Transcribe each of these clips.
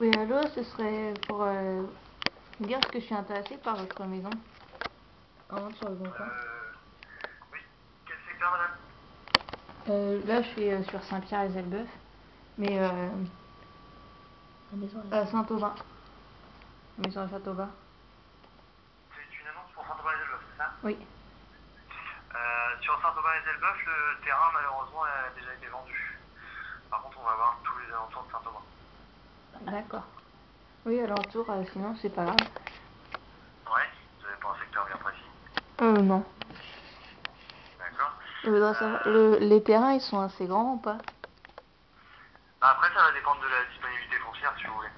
Oui, allô, ce serait pour dire que je suis intéressée par votre maison. En sur le bon coin. Oui, quel secteur, madame? Là, je suis sur Saint-Pierre-et-Elbeuf, mais La maison à Saint-Aubin. Maison à Saint-Aubin. C'est une annonce pour Saint-Aubin-les-Elbeuf, c'est ça? Oui. Sur Saint-Aubin-les-Elbeuf, le terrain, malheureusement, a déjà été vendu. Par contre, on va voir tous les alentours de Saint-Aubin. D'accord. Oui, alentour, sinon c'est pas grave. Ouais, vous n'avez pas un secteur bien précis? Non. D'accord. Je voudrais savoir, les terrains, ils sont assez grands ou pas? Après, ça va dépendre de la disponibilité foncière, si vous voulez.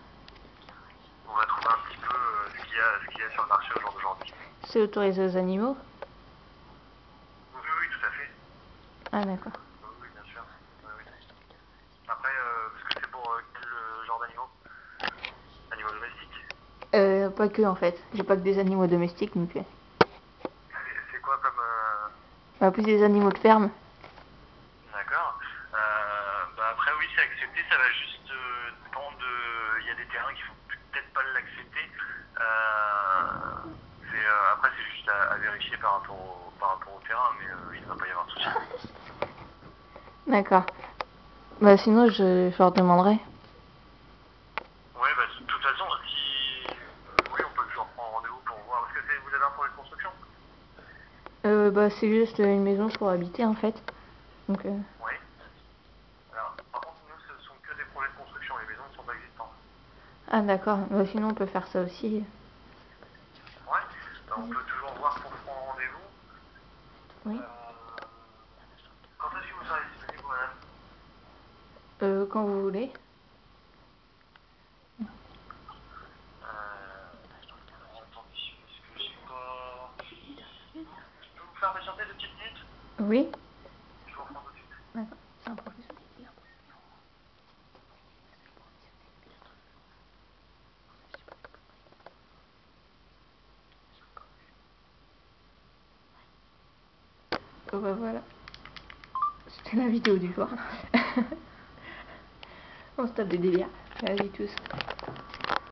On va trouver un petit peu ce qu'il y a sur le marché au jour d'aujourd'hui. C'est autorisé aux animaux? Oui, oui, tout à fait. Ah, d'accord. Oui, oui, bien sûr. Oui, oui. Après, parce que c'est pour quel genre d'animaux? Animaux domestiques? Pas que en fait. J'ai pas que des animaux domestiques, donc. C'est quoi comme... Bah, plus des animaux de ferme. D'accord. Bah après, oui, c'est accepté. Ça va juste dépendre de... Il y a des terrains qui vont peut-être pas l'accepter. Après, c'est juste à vérifier par rapport au terrain, mais il ne va pas y avoir de souci. D'accord. Bah, sinon, je leur demanderai. Oui, bah de toute façon, si... oui, on peut toujours prendre rendez-vous pour voir. Parce que vous avez un projet de construction? Bah, c'est juste une maison pour habiter en fait. Donc, Oui. Alors, par contre, nous, ce sont que des projets de construction. Les maisons ne sont pas existantes. Ah, d'accord. Bah, sinon, on peut faire ça aussi. Ouais. Bah, on peut toujours voir pour prendre rendez-vous. Oui. Quand est-ce que vous serez disponible, madame? Quand vous voulez. Attendez, parce que j'ai pas... Je peux vous faire patienter 2 petites minutes? Oui. Je vous reprends tout de suite. D'accord. C'est un professionnel. Oh, bah voilà. C'était la vidéo du soir. On se tape des délires. Vas-y tous.